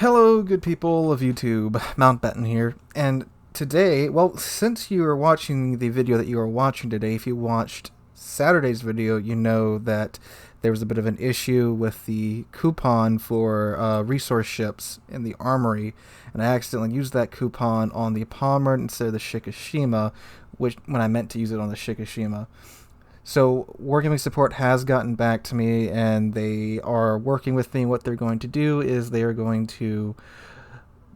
Hello, good people of YouTube. Mountbatten here, and today, well, since you are watching the video that you are watching today, if you watched Saturday's video, you know that there was a bit of an issue with the coupon for resource ships in the armory, and I accidentally used that coupon on the Pommern instead of the Shikishima, which when I meant to use it on the Shikishima. So Wargaming support has gotten back to me, and they are working with me. What they're going to do is they are going to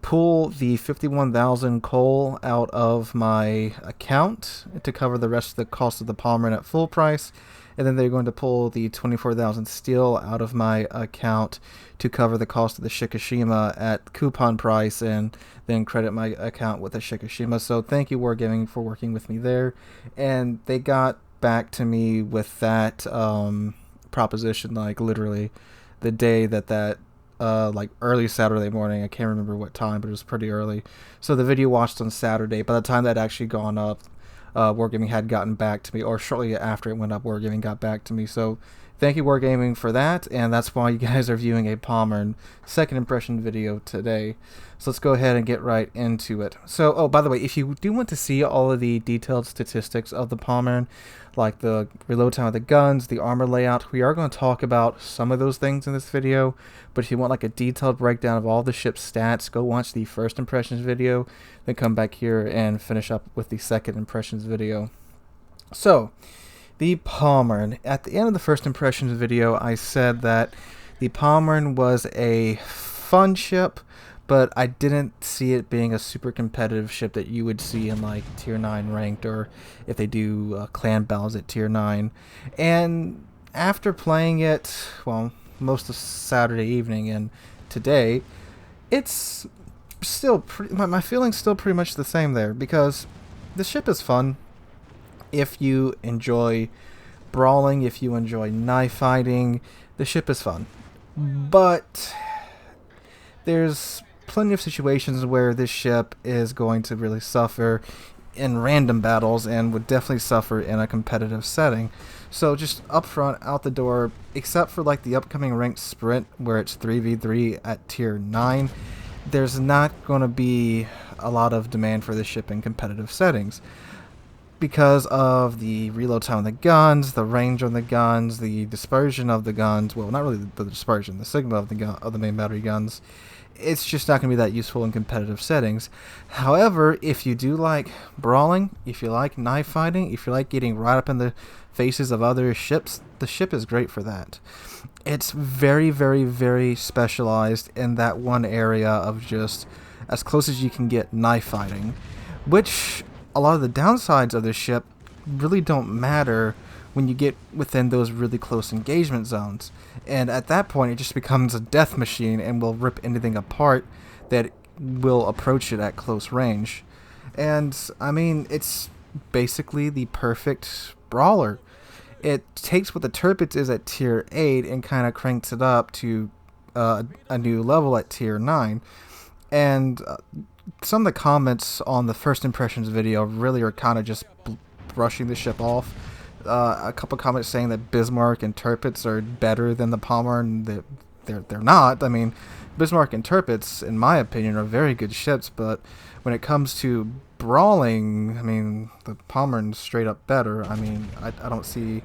pull the 51,000 coal out of my account to cover the rest of the cost of the Pommern at full price, and then they're going to pull the 24,000 steel out of my account to cover the cost of the Shikishima at coupon price, and then credit my account with the Shikishima. So thank you, Wargaming, for working with me there. And they got back to me with that proposition like literally the day that like early Saturday morning. I can't remember what time, but it was pretty early. So the video watched on Saturday. By the time that actually gone up, Wargaming had gotten back to me, or shortly after it went up, Wargaming got back to me. So thank you, Wargaming, for that, and that's why you guys are viewing a Pommern second impression video today. So let's go ahead and get right into it. So, oh, by the way, if you do want to see all of the detailed statistics of the Pommern, like the reload time of the guns, the armor layout, we are going to talk about some of those things in this video. But if you want like a detailed breakdown of all the ship's stats, go watch the first impressions video, then come back here and finish up with the second impressions video. So, the Pommern. At the end of the first impressions video, I said that the Pommern was a fun ship, but I didn't see it being a super competitive ship that you would see in like tier 9 ranked, or if they do clan battles at tier 9. And after playing it, well, most of Saturday evening and today, it's still my feeling's still pretty much the same there, because the ship is fun if you enjoy brawling, if you enjoy knife fighting. The ship is fun, but there's plenty of situations where this ship is going to really suffer in random battles and would definitely suffer in a competitive setting. So just up front, out the door, except for like the upcoming ranked sprint where it's 3v3 at tier 9, there's not going to be a lot of demand for this ship in competitive settings, because of the reload time of the guns, the range on the guns, the dispersion of the guns. Well, not really the dispersion, the sigma of the main battery guns. It's just not going to be that useful in competitive settings. However, if you do like brawling, if you like knife fighting, if you like getting right up in the faces of other ships, the ship is great for that. It's very, very, very specialized in that one area of just as close as you can get knife fighting, which a lot of the downsides of this ship really don't matter when you get within those really close engagement zones. And at that point, it just becomes a death machine and will rip anything apart that will approach it at close range. And, I mean, it's basically the perfect brawler. It takes what the Torpedoes is at tier 8 and kind of cranks it up to a new level at tier 9. And some of the comments on the first impressions video really are kind of just brushing the ship off. A couple comments saying that Bismarck and Torpedoes are better than the Pommern. They're not. I mean, Bismarck and Torpedoes, in my opinion, are very good ships, but when it comes to brawling, I mean, the Pommern's straight up better. I mean, I don't see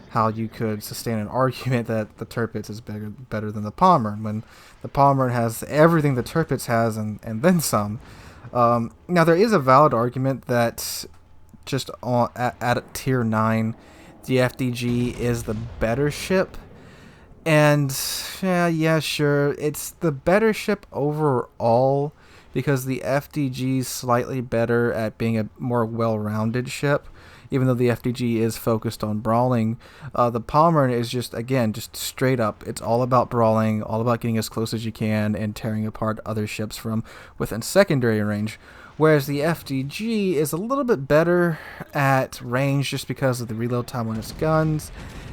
how you could sustain an argument that the Torpedoes is better than the Pommern, when the Pommern has everything the Torpedoes has and then some. Now, there is a valid argument that just at tier 9, the FDG is the better ship. And, yeah, sure, it's the better ship overall, because the FDG is slightly better at being a more well-rounded ship. Even though the FDG is focused on brawling, the Pommern is just, again, just straight up. It's all about brawling, all about getting as close as you can and tearing apart other ships from within secondary range. Whereas the FDG is a little bit better at range just because of the reload time on its guns.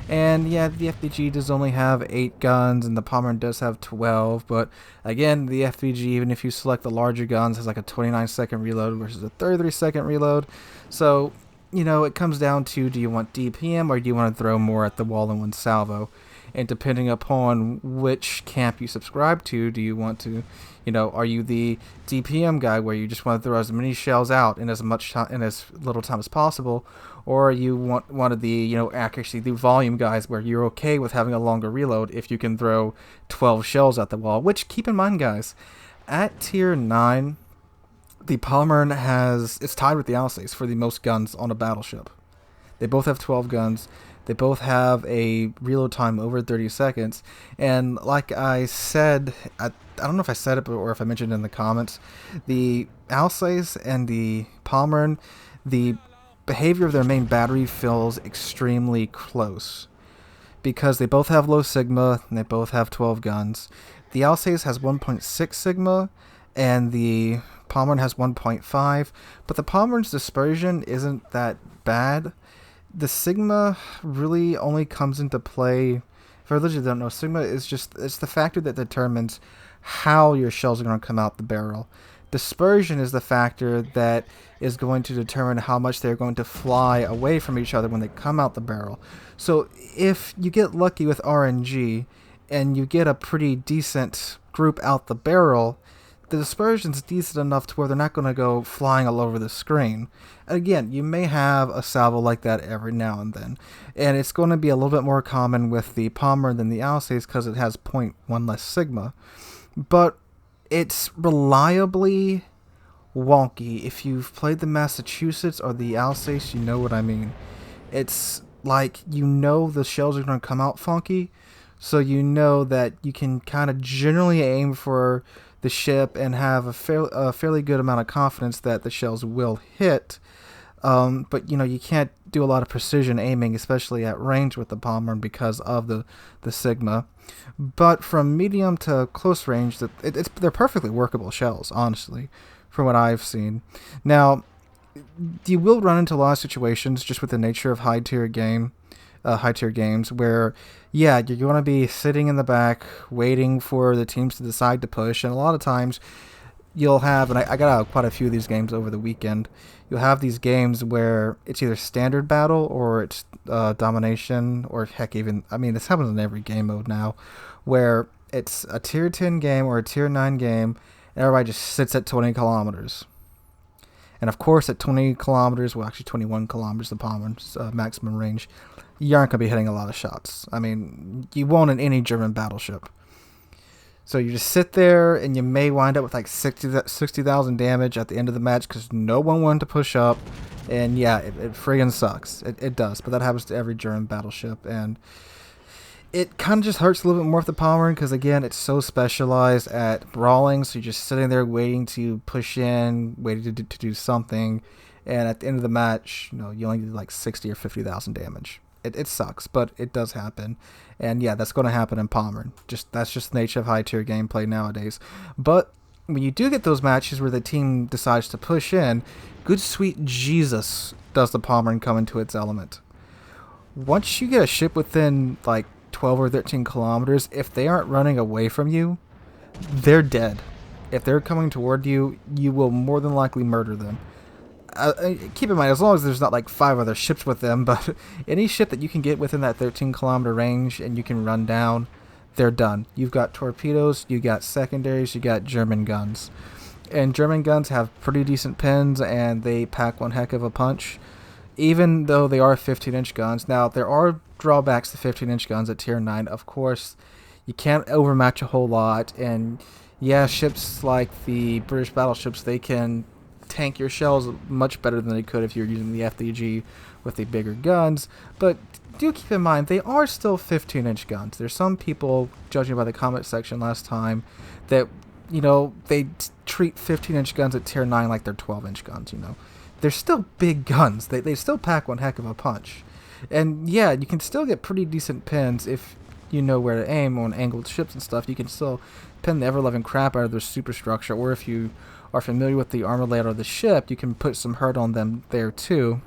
And yeah, the FDG does only have 8 guns, and the Pommern does have 12. But again, the FDG, even if you select the larger guns, has like a 29-second reload versus a 33-second reload. So, you know, it comes down to, do you want DPM or do you want to throw more at the wall in one salvo? And depending upon which camp you subscribe to, do you want to, are you the DPM guy where you just want to throw as many shells out in as much time, in as little time as possible, or are you one of the accuracy, the volume guys where you're okay with having a longer reload if you can throw 12 shells at the wall? Which, keep in mind, guys, at tier 9, the Pommern it's tied with the Alsace for the most guns on a battleship. They both have 12 guns. They both have a reload time over 30 seconds. And like I said, I don't know if I said it or if I mentioned it in the comments, the Alsace and the Pommern, the behavior of their main battery feels extremely close, because they both have low sigma and they both have 12 guns. The Alsace has 1.6 sigma and the Pommern has 1.5, but the Pommern's dispersion isn't that bad. The sigma really only comes into play, for those who don't know, sigma is it's the factor that determines how your shells are going to come out the barrel. Dispersion is the factor that is going to determine how much they're going to fly away from each other when they come out the barrel. So if you get lucky with RNG and you get a pretty decent group out the barrel, the dispersion's decent enough to where they're not going to go flying all over the screen. And again, you may have a salvo like that every now and then. And it's going to be a little bit more common with the Pommern than the Alsace because it has 0.1 less sigma. But it's reliably wonky. If you've played the Massachusetts or the Alsace, you know what I mean. It's like, the shells are going to come out funky, so you know that you can kind of generally aim for the ship and have a fairly good amount of confidence that the shells will hit. But you can't do a lot of precision aiming, especially at range with the Pommern because of the sigma. But from medium to close range, they're perfectly workable shells, honestly, from what I've seen. Now, you will run into a lot of situations just with the nature of high tier games where, you're going to be sitting in the back waiting for the teams to decide to push, and a lot of times you'll have, and I got out quite a few of these games over the weekend, you'll have these games where it's either standard battle or it's domination, or heck, even, this happens in every game mode now, where it's a tier 10 game or a tier 9 game and everybody just sits at 20 kilometers. And of course, at 20 kilometers, well, actually 21 kilometers, the Pommern's maximum range, you aren't going to be hitting a lot of shots. You won't in any German battleship. So you just sit there, and you may wind up with like 60,000 damage at the end of the match because no one wanted to push up. And it friggin' sucks. It does, but that happens to every German battleship. And it kind of just hurts a little bit more with the Pommern because, again, it's so specialized at brawling. So you're just sitting there waiting to push in, waiting to do something. And at the end of the match, you only do like 60 or 50,000 damage. It sucks, but it does happen. And that's going to happen in Pommern. That's just the nature of high tier gameplay nowadays. But when you do get those matches where the team decides to push in, good sweet Jesus does the Pommern come into its element. Once you get a ship within like 12 or 13 kilometers, if they aren't running away from you, they're dead. If they're coming toward you, you will more than likely murder them. Keep in mind, as long as there's not like 5 other ships with them, but any ship that you can get within that 13 kilometer range and you can run down, they're done. You've got torpedoes, you got secondaries, you got German guns. And German guns have pretty decent pins and they pack one heck of a punch, even though they are 15-inch guns. Now, there are drawbacks to 15-inch guns at tier 9. Of course, you can't overmatch a whole lot, and ships like the British battleships, they can tank your shells much better than they could if you're using the FDG with the bigger guns, but do keep in mind they are still 15-inch guns. There's some people, judging by the comment section last time, that they treat 15-inch guns at tier 9 like they're 12-inch guns. They're still big guns. They still pack one heck of a punch, and you can still get pretty decent pins if you know where to aim on angled ships and stuff. You can still pin the ever-loving crap out of their superstructure, or if you are familiar with the armor layout of the ship, you can put some hurt on them there too.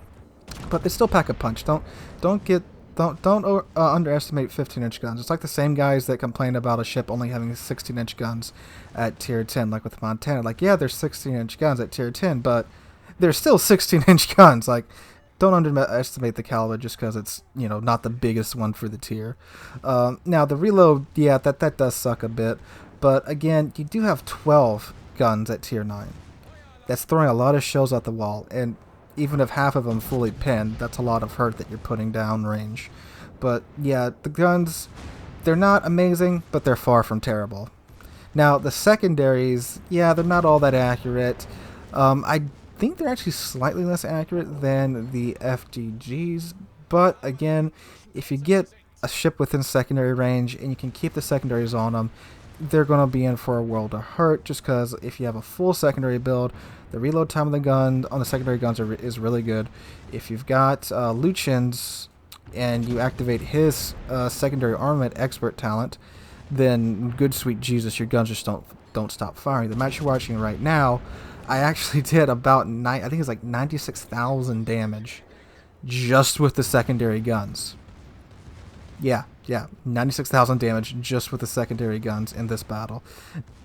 But they still pack a punch. Don't underestimate 15-inch guns. It's like the same guys that complain about a ship only having 16-inch guns at tier 10, like with Montana. Like, there's 16-inch guns at tier 10, but they're still 16-inch guns. Like, don't underestimate the caliber just because it's, you know, not the biggest one for the tier. Now, the reload, yeah, that does suck a bit. But again, you do have 12 guns at tier 9. That's throwing a lot of shells at the wall. And even if half of them fully pinned, that's a lot of hurt that you're putting down range. But yeah, the guns, they're not amazing, but they're far from terrible. Now, the secondaries, yeah, they're not all that accurate. I think they're actually slightly less accurate than the FGGs, but again, if you get a ship within secondary range and you can keep the secondaries on them, they're going to be in for a world of hurt, just because if you have a full secondary build, the reload time of the gun on the secondary guns is really good. If you've got Lucian's and you activate his secondary armament expert talent, then good sweet Jesus, your guns just don't stop firing. The match you're watching right now, I actually did about I think it's like 96,000 damage just with the secondary guns. Yeah, 96,000 damage just with the secondary guns in this battle.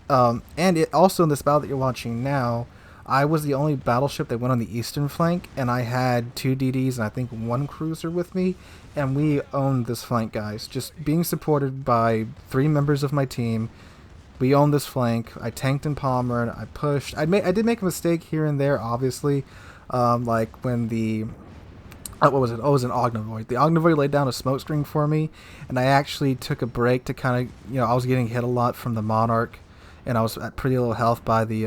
And it also in this battle that you're watching now, I was the only battleship that went on the eastern flank, and I had 2 DDs and I think 1 cruiser with me, and we owned this flank, guys. Just being supported by 3 members of my team, we owned this flank. I tanked in Pommern, I pushed. I did make a mistake here and there, obviously, like when the... what was it? Oh, it was an Ognivoid. The Ognivoid laid down a smoke screen for me, and I actually took a break to kind of, you know, I was getting hit a lot from the Monarch, and I was at pretty low health by this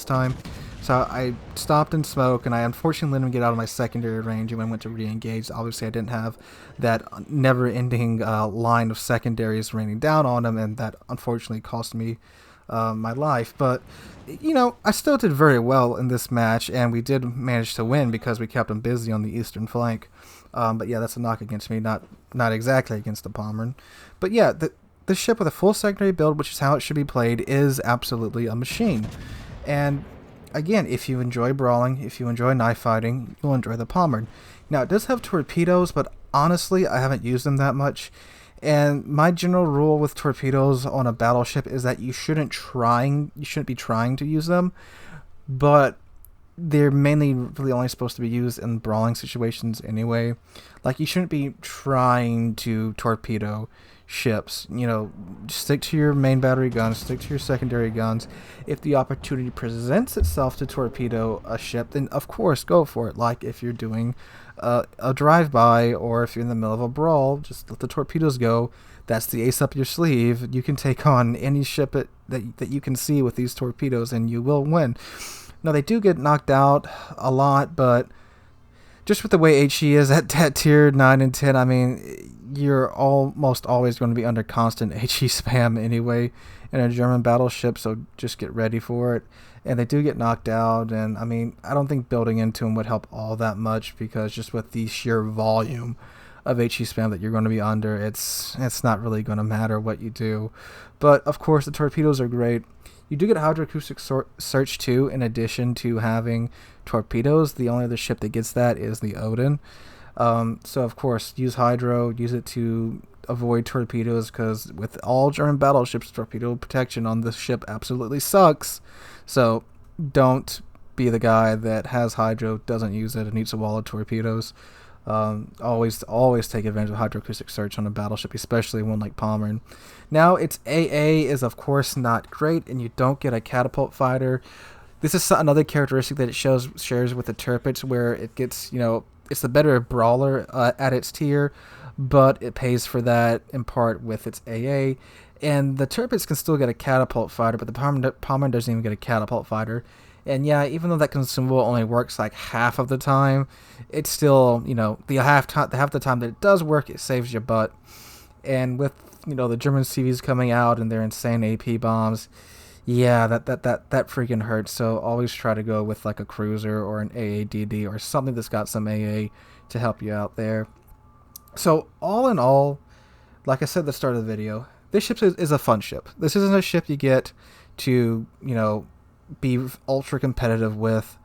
time. So I stopped in smoke, and I unfortunately let him get out of my secondary range, and when I went to re-engage, obviously I didn't have that never-ending line of secondaries raining down on him, and that unfortunately cost me my life. But, you know, I still did very well in this match, and we did manage to win because we kept him busy on the eastern flank. But yeah, that's a knock against me, not exactly against the Pommern. But yeah, the ship with a full secondary build, which is how it should be played, is absolutely a machine. And again, if you enjoy brawling, if you enjoy knife fighting, you'll enjoy the Pommern. Now, it does have torpedoes, but honestly, I haven't used them that much. And my general rule with torpedoes on a battleship is that you shouldn't be trying to use them, but they're mainly really only supposed to be used in brawling situations anyway. Like, you shouldn't be trying to torpedo ships. You know, stick to your main battery guns, stick to your secondary guns. If the opportunity presents itself to torpedo a ship, then of course go for it. Like if you're doing a drive-by, or if you're in the middle of a brawl, just let the torpedoes go. That's the ace up your sleeve. You can take on any ship that you can see with these torpedoes, and you will win. Now, they do get knocked out a lot, but just with the way HE is at tier 9 and 10, I mean, you're almost always going to be under constant HE spam anyway in a German battleship, so just get ready for it. And they do get knocked out, and I mean, I don't think building into them would help all that much, because just with the sheer volume of HE spam that you're going to be under, it's not really going to matter what you do. But of course, the torpedoes are great. You do get hydroacoustic search too, in addition to having torpedoes. The only other ship that gets that is the Odin. So of course, use hydro, use it to avoid torpedoes, because with all German battleships, torpedo protection on this ship absolutely sucks. So don't be the guy that has hydro, doesn't use it, and eats a wall of torpedoes. Always take advantage of hydroacoustic search on a battleship, especially one like Pommern. Now, its AA is of course not great, and you don't get a catapult fighter. This is another characteristic that it shares with the Tirpitz, where it gets, you know, it's the better brawler at its tier, but it pays for that in part with its AA. And the Tirpitz can still get a catapult fighter, but the Pommern doesn't even get a catapult fighter. And yeah, even though that consumable only works like half of the time, it's still, you know, the half the time that it does work, it saves your butt. And with, you know, the German CVs coming out and their insane AP bombs, yeah, that freaking hurts. So always try to go with like a cruiser or an AADD or something that's got some AA to help you out there. So all in all, like I said at the start of the video, this ship is a fun ship. This isn't a ship you get to, you know, be ultra competitive with,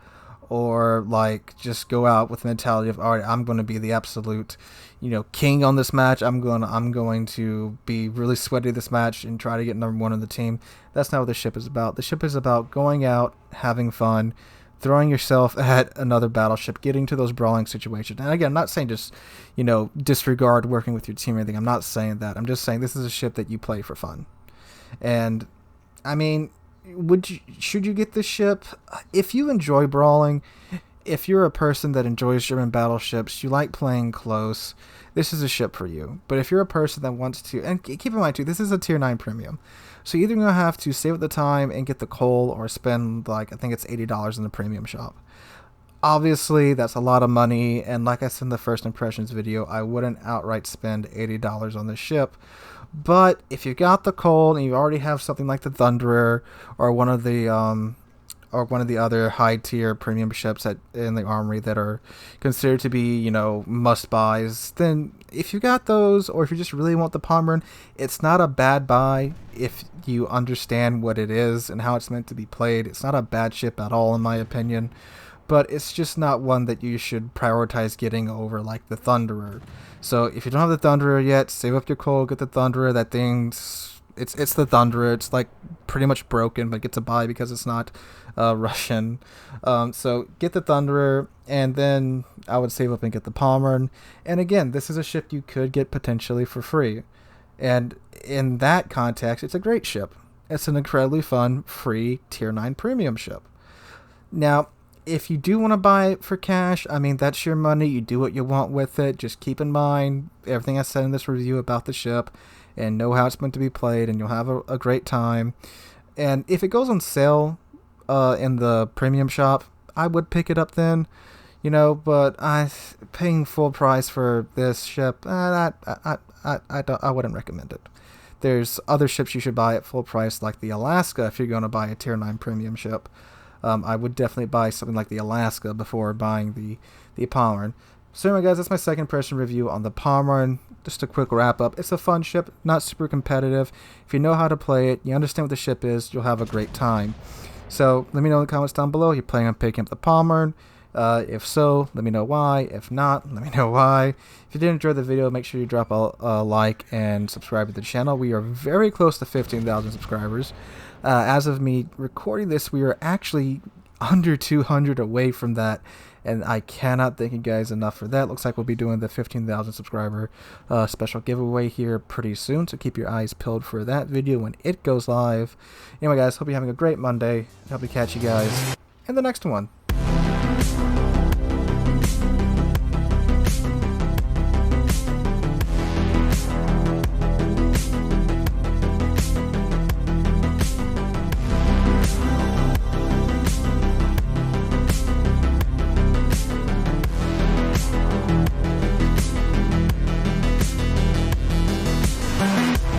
or like just go out with the mentality of, all right, I'm going to be the absolute, you know, king on this match. I'm going to be really sweaty this match and try to get number 1 on the team. That's not what the ship is about. The ship is about going out, having fun, throwing yourself at another battleship, getting to those brawling situations. And again, I'm not saying just, disregard working with your team or anything. I'm not saying that. I'm just saying this is a ship that you play for fun. And I mean, should you get this ship? If you enjoy brawling, if you're a person that enjoys German battleships, you like playing close, this is a ship for you. But if you're a person that wants to, and keep in mind too, this is a tier 9 premium. So you're either going to have to save up the time and get the coal, or spend I think it's $80 in the premium shop. Obviously, that's a lot of money, and like I said in the first impressions video, I wouldn't outright spend $80 on this ship. But if you got the coal and you already have something like the Thunderer or one of the other high tier premium ships in the armory that are considered to be, must buys, then if you got those, or if you just really want the Pommern, it's not a bad buy if you understand what it is and how it's meant to be played. It's not a bad ship at all, in my opinion, but it's just not one that you should prioritize getting over like the Thunderer. So if you don't have the Thunderer yet, save up your coal, get the Thunderer. That thing's it's the Thunderer. It's like pretty much broken, but gets a buy because it's not Russian. So get the Thunderer, and then I would save up and get the Pommern. And again, this is a ship you could get potentially for free. And in that context, it's a great ship. It's an incredibly fun, free tier 9 premium ship. Now, if you do want to buy it for cash, I mean, that's your money. You do what you want with it. Just keep in mind everything I said in this review about the ship, and know how it's meant to be played, and you'll have a great time. And if it goes on sale in the premium shop, I would pick it up then, but paying full price for this ship, I wouldn't recommend it. There's other ships you should buy at full price, like the Alaska, if you're going to buy a tier 9 premium ship. I would definitely buy something like the Alaska before buying the Pommern. So anyway, guys, that's my second impression review on the Pommern. Just a quick wrap up. It's a fun ship, not super competitive. If you know how to play it, you understand what the ship is, you'll have a great time. So let me know in the comments down below. You're planning on picking up the Pommern. If so, let me know why. If not, let me know why. If you did enjoy the video, make sure you drop a like and subscribe to the channel. We are very close to 15,000 subscribers. As of me recording this, we are actually under 200 away from that, and I cannot thank you guys enough for that. Looks like we'll be doing the 15,000 subscriber special giveaway here pretty soon, so keep your eyes peeled for that video when it goes live. Anyway, guys, hope you're having a great Monday. Hope to catch you guys in the next one.